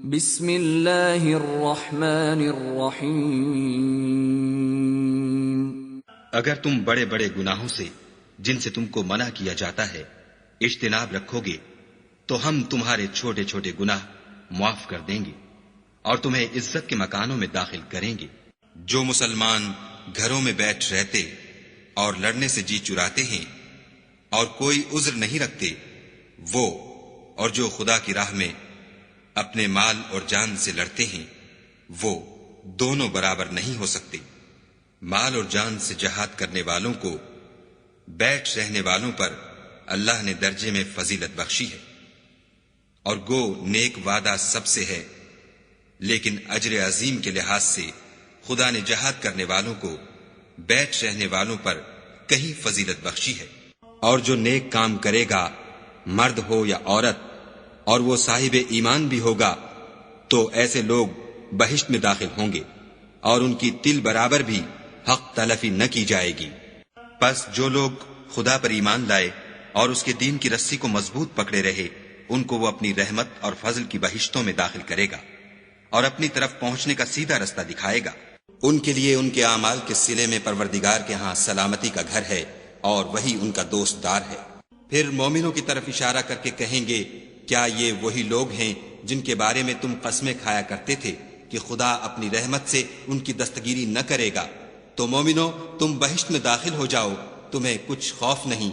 بسم اللہ الرحمن الرحیم۔ اگر تم بڑے بڑے گناہوں سے جن سے تم کو منع کیا جاتا ہے اجتناب رکھو گے تو ہم تمہارے چھوٹے چھوٹے گناہ معاف کر دیں گے اور تمہیں عزت کے مکانوں میں داخل کریں گے۔ جو مسلمان گھروں میں بیٹھ رہتے اور لڑنے سے جی چراتے ہیں اور کوئی عذر نہیں رکھتے، وہ اور جو خدا کی راہ میں اپنے مال اور جان سے لڑتے ہیں وہ دونوں برابر نہیں ہو سکتے۔ مال اور جان سے جہاد کرنے والوں کو بیٹھ رہنے والوں پر اللہ نے درجے میں فضیلت بخشی ہے، اور گو نیک وعدہ سب سے ہے، لیکن اجر عظیم کے لحاظ سے خدا نے جہاد کرنے والوں کو بیٹھ رہنے والوں پر کہیں فضیلت بخشی ہے۔ اور جو نیک کام کرے گا، مرد ہو یا عورت، اور وہ صاحب ایمان بھی ہوگا، تو ایسے لوگ بہشت میں داخل ہوں گے اور ان کی تل برابر بھی حق تلفی نہ کی جائے گی۔ پس جو لوگ خدا پر ایمان لائے اور اس کے دین کی رسی کو مضبوط پکڑے رہے، ان کو وہ اپنی رحمت اور فضل کی بہشتوں میں داخل کرے گا اور اپنی طرف پہنچنے کا سیدھا رستہ دکھائے گا۔ ان کے لیے ان کے اعمال کے صلے میں پروردگار کے ہاں سلامتی کا گھر ہے اور وہی ان کا دوست دار ہے۔ پھر مومنوں کی طرف اشارہ کر کے کہیں گے، کیا یہ وہی لوگ ہیں جن کے بارے میں تم قسمیں کھایا کرتے تھے کہ خدا اپنی رحمت سے ان کی دستگیری نہ کرے گا؟ تو مومنو، تم بہشت میں داخل ہو جاؤ، تمہیں کچھ خوف نہیں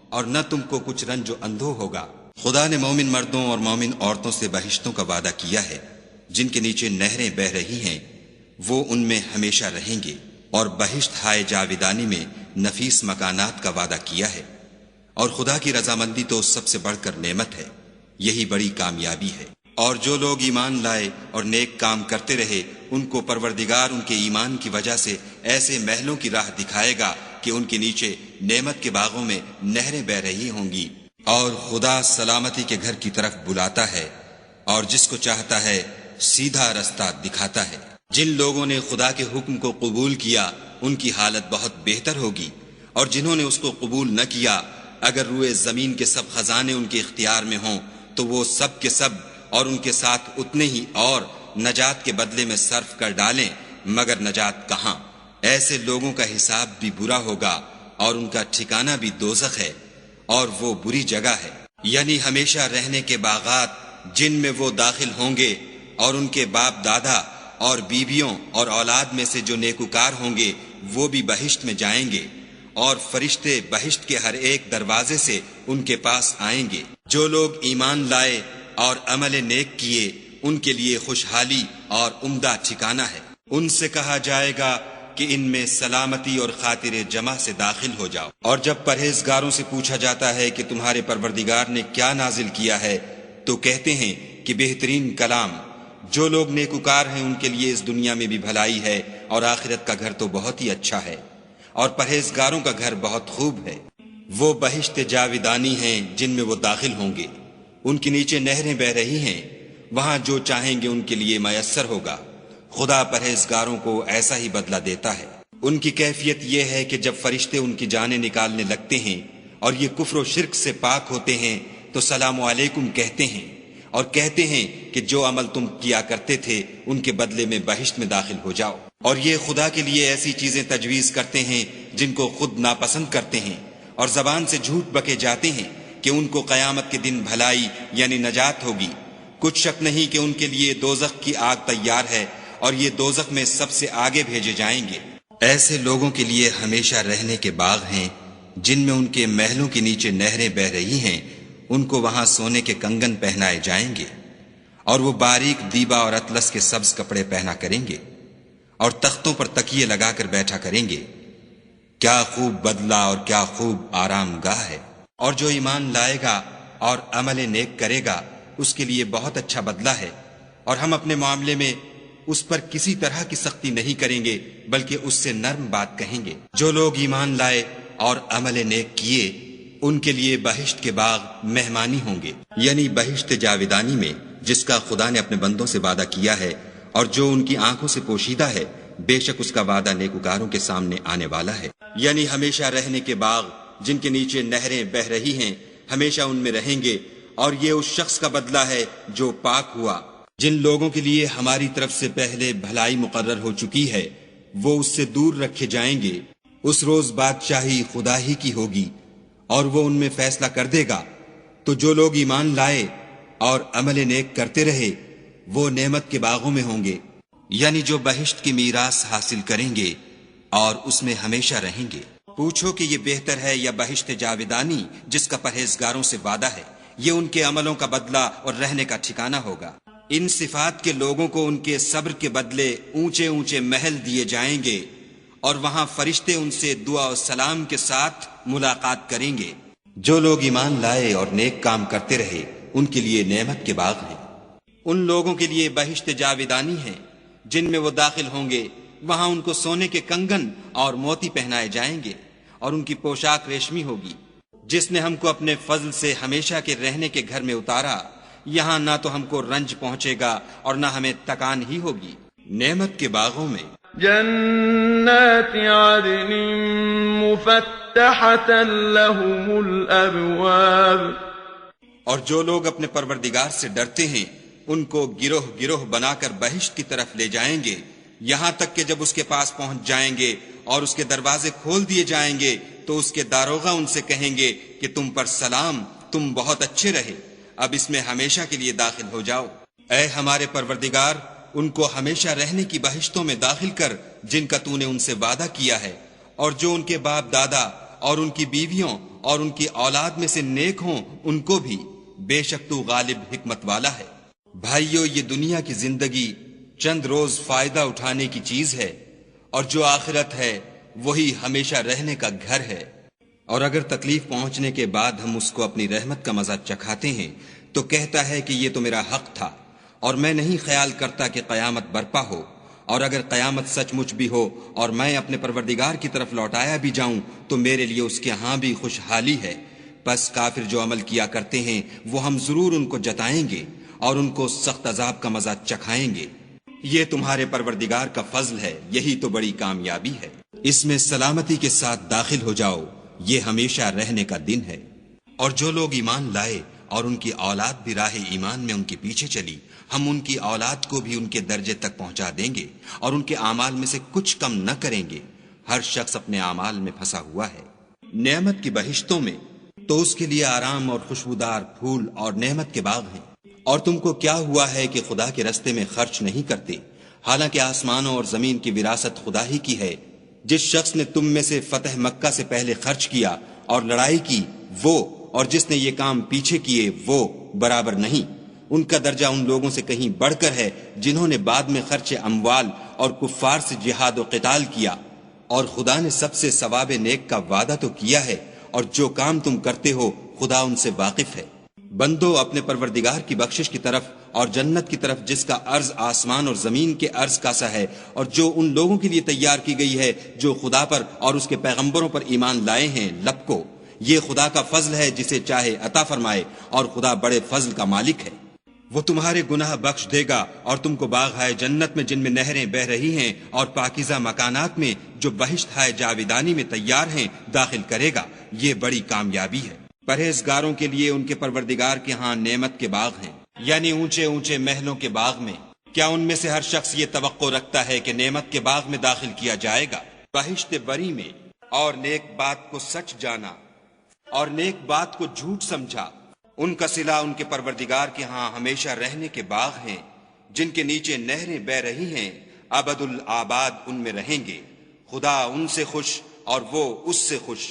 اور نہ تم کو کچھ رنج و اندھو ہوگا۔ خدا نے مومن مردوں اور مومن عورتوں سے بہشتوں کا وعدہ کیا ہے جن کے نیچے نہریں بہہ رہی ہیں، وہ ان میں ہمیشہ رہیں گے، اور بہشت ہائے جاویدانی میں نفیس مکانات کا وعدہ کیا ہے۔ اور خدا کی رضامندی تو سب سے بڑھ کر نعمت ہے، یہی بڑی کامیابی ہے۔ اور جو لوگ ایمان لائے اور نیک کام کرتے رہے، ان کو پروردگار ان کے ایمان کی وجہ سے ایسے محلوں کی راہ دکھائے گا کہ ان کے نیچے نعمت کے باغوں میں نہریں بہہ رہی ہوں گی۔ اور خدا سلامتی کے گھر کی طرف بلاتا ہے اور جس کو چاہتا ہے سیدھا رستہ دکھاتا ہے۔ جن لوگوں نے خدا کے حکم کو قبول کیا ان کی حالت بہت بہتر ہوگی، اور جنہوں نے اس کو قبول نہ کیا، اگر روئے زمین کے سب خزانے ان کے اختیار میں ہوں تو وہ سب کے سب اور ان کے ساتھ اتنے ہی اور نجات کے بدلے میں صرف کر ڈالیں، مگر نجات کہاں؟ ایسے لوگوں کا حساب بھی برا ہوگا اور ان کا ٹھکانہ بھی دوزخ ہے، اور وہ بری جگہ ہے، یعنی ہمیشہ رہنے کے باغات جن میں وہ داخل ہوں گے، اور ان کے باپ دادا اور بیویوں اور اولاد میں سے جو نیکوکار ہوں گے وہ بھی بہشت میں جائیں گے، اور فرشتے بہشت کے ہر ایک دروازے سے ان کے پاس آئیں گے۔ جو لوگ ایمان لائے اور عمل نیک کیے ان کے لیے خوشحالی اور عمدہ ٹھکانہ ہے۔ ان سے کہا جائے گا کہ ان میں سلامتی اور خاطر جمع سے داخل ہو جاؤ۔ اور جب پرہیزگاروں سے پوچھا جاتا ہے کہ تمہارے پروردگار نے کیا نازل کیا ہے، تو کہتے ہیں کہ بہترین کلام۔ جو لوگ نیکوکار ہیں ان کے لیے اس دنیا میں بھی بھلائی ہے، اور آخرت کا گھر تو بہت ہی اچھا ہے، اور پرہیزگاروں کا گھر بہت خوب ہے۔ وہ بہشت جاویدانی ہیں جن میں وہ داخل ہوں گے، ان کے نیچے نہریں بہہ رہی ہیں، وہاں جو چاہیں گے ان کے لیے میسر ہوگا۔ خدا پرہیزگاروں کو ایسا ہی بدلہ دیتا ہے۔ ان کی کیفیت یہ ہے کہ جب فرشتے ان کی جانیں نکالنے لگتے ہیں اور یہ کفر و شرک سے پاک ہوتے ہیں تو سلام علیکم کہتے ہیں، اور کہتے ہیں کہ جو عمل تم کیا کرتے تھے ان کے بدلے میں بہشت میں داخل ہو جاؤ۔ اور یہ خدا کے لیے ایسی چیزیں تجویز کرتے ہیں جن کو خود ناپسند کرتے ہیں، اور زبان سے جھوٹ بکے جاتے ہیں کہ ان کو قیامت کے دن بھلائی یعنی نجات ہوگی۔ کچھ شک نہیں کہ ان کے لیے دوزخ کی آگ تیار ہے، اور یہ دوزخ میں سب سے آگے بھیجے جائیں گے۔ ایسے لوگوں کے لیے ہمیشہ رہنے کے باغ ہیں جن میں ان کے محلوں کے نیچے نہریں بہہ رہی ہیں، ان کو وہاں سونے کے کنگن پہنائے جائیں گے، اور وہ باریک دیبا اور اطلس کے سبز کپڑے پہنا کریں گے، اور تختوں پر تکیے لگا کر بیٹھا کریں گے۔ کیا خوب بدلہ اور کیا خوب آرام گاہ ہے۔ اور جو ایمان لائے گا اور عمل نیک کرے گا اس کے لیے بہت اچھا بدلہ ہے، اور ہم اپنے معاملے میں اس پر کسی طرح کی سختی نہیں کریں گے بلکہ اس سے نرم بات کہیں گے۔ جو لوگ ایمان لائے اور عمل نیک کیے ان کے لیے بہشت کے باغ مہمانی ہوں گے، یعنی بہشت جاویدانی میں جس کا خدا نے اپنے بندوں سے وعدہ کیا ہے، اور جو ان کی آنکھوں سے پوشیدہ ہے، بے شک اس کا وعدہ نیکوکاروں کے سامنے آنے والا ہے۔ یعنی ہمیشہ رہنے کے باغ جن کے نیچے نہریں بہہ رہی ہیں، ہمیشہ ان میں رہیں گے، اور یہ اس شخص کا بدلہ ہے جو پاک ہوا جن لوگوں کے لیے ہماری طرف سے پہلے بھلائی مقرر ہو چکی ہے وہ اس سے دور رکھے جائیں گے۔ اس روز بادشاہی خدا ہی کی ہوگی اور وہ ان میں فیصلہ کر دے گا۔ تو جو لوگ ایمان لائے اور عمل نیک کرتے رہے وہ نعمت کے باغوں میں ہوں گے، یعنی جو بہشت کی میراث حاصل کریں گے اور اس میں ہمیشہ رہیں گے۔ پوچھو کہ یہ بہتر ہے یا بہشت جاودانی جس کا پرہیزگاروں سے وعدہ ہے، یہ ان کے عملوں کا بدلہ اور رہنے کا ٹھکانہ ہوگا۔ ان صفات کے لوگوں کو ان کے صبر کے بدلے اونچے اونچے محل دیے جائیں گے اور وہاں فرشتے ان سے دعا و سلام کے ساتھ ملاقات کریں گے۔ جو لوگ ایمان لائے اور نیک کام کرتے رہے ان کے لیے نعمت کے باغ ہیں۔ ان لوگوں کے لیے بہشت جاودانی ہے جن میں وہ داخل ہوں گے، وہاں ان کو سونے کے کنگن اور موتی پہنائے جائیں گے اور ان کی پوشاک ریشمی ہوگی۔ جس نے ہم کو اپنے فضل سے ہمیشہ کے رہنے کے گھر میں اتارا، یہاں نہ تو ہم کو رنج پہنچے گا اور نہ ہمیں تکان ہی ہوگی۔ نعمت کے باغوں میں جنات عدن مفتحة لهم الابواب، اور جو لوگ اپنے پروردگار سے ڈرتے ہیں ان کو گروہ گروہ بنا کر بہشت کی طرف لے جائیں گے، یہاں تک کہ جب اس کے پاس پہنچ جائیں گے اور اس کے دروازے کھول دیے جائیں گے تو اس کے داروغہ ان سے کہیں گے کہ تم پر سلام، تم بہت اچھے رہے، اب اس میں ہمیشہ کے لیے داخل ہو جاؤ۔ اے ہمارے پروردگار، ان کو ہمیشہ رہنے کی بہشتوں میں داخل کر جن کا تو نے ان سے وعدہ کیا ہے، اور جو ان کے باپ دادا اور ان کی بیویوں اور ان کی اولاد میں سے نیک ہوں ان کو بھی، بے شک تو غالب حکمت والا ہے۔ بھائیو، یہ دنیا کی زندگی چند روز فائدہ اٹھانے کی چیز ہے، اور جو آخرت ہے وہی ہمیشہ رہنے کا گھر ہے۔ اور اگر تکلیف پہنچنے کے بعد ہم اس کو اپنی رحمت کا مزہ چکھاتے ہیں تو کہتا ہے کہ یہ تو میرا حق تھا اور میں نہیں خیال کرتا کہ قیامت برپا ہو، اور اگر قیامت سچ مچ بھی ہو اور میں اپنے پروردگار کی طرف لوٹایا بھی جاؤں تو میرے لیے اس کے ہاں بھی خوشحالی ہے۔ پس کافر جو عمل کیا کرتے ہیں وہ ہم ضرور ان کو جتائیں گے اور ان کو سخت عذاب کا مزہ چکھائیں گے۔ یہ تمہارے پروردگار کا فضل ہے، یہی تو بڑی کامیابی ہے۔ اس میں سلامتی کے ساتھ داخل ہو جاؤ، یہ ہمیشہ رہنے کا دن ہے۔ اور جو لوگ ایمان لائے اور ان کی اولاد بھی راہ ایمان میں ان کے پیچھے چلی، ہم ان کی اولاد کو بھی ان کے درجے تک پہنچا دیں گے اور ان کے اعمال میں سے کچھ کم نہ کریں گے۔ ہر شخص اپنے اعمال میں پھنسا ہوا ہے۔ نعمت کی بہشتوں میں تو اس کے لیے آرام اور خوشبودار پھول اور نعمت کے باغ ہیں۔ اور تم کو کیا ہوا ہے کہ خدا کے رستے میں خرچ نہیں کرتے، حالانکہ آسمانوں اور زمین کی وراثت خدا ہی کی ہے۔ جس شخص نے تم میں سے فتح مکہ سے پہلے خرچ کیا اور لڑائی کی وہ، اور جس نے یہ کام پیچھے کیے وہ برابر نہیں۔ ان کا درجہ ان لوگوں سے کہیں بڑھ کر ہے جنہوں نے بعد میں خرچ اموال اور کفار سے جہاد و قتال کیا، اور خدا نے سب سے ثواب نیک کا وعدہ تو کیا ہے، اور جو کام تم کرتے ہو خدا ان سے واقف ہے۔ بندو، اپنے پروردگار کی بخشش کی طرف اور جنت کی طرف جس کا عرض آسمان اور زمین کے عرض کا سا ہے، اور جو ان لوگوں کے لیے تیار کی گئی ہے جو خدا پر اور اس کے پیغمبروں پر ایمان لائے ہیں، لپکو۔ یہ خدا کا فضل ہے جسے چاہے عطا فرمائے، اور خدا بڑے فضل کا مالک ہے۔ وہ تمہارے گناہ بخش دے گا اور تم کو باغ ہے جنت میں جن میں نہریں بہ رہی ہیں اور پاکیزہ مکانات میں جو بہشت ہے جاودانی میں تیار ہیں داخل کرے گا۔ یہ بڑی کامیابی ہے۔ پرہیزگاروں کے لیے ان کے پروردگار کے ہاں نعمت کے باغ ہیں، یعنی اونچے اونچے محلوں کے باغ میں۔ کیا ان میں سے ہر شخص یہ توقع رکھتا ہے کہ نعمت کے باغ میں داخل کیا جائے گا؟ بہشت بری میں اور نیک بات کو سچ جانا اور نیک بات کو جھوٹ سمجھا، ان کا صلہ ان کے پروردگار کے ہاں ہمیشہ رہنے کے باغ ہیں جن کے نیچے نہریں بہ رہی ہیں، ابد الآباد ان میں رہیں گے۔ خدا ان سے خوش اور وہ اس سے خوش۔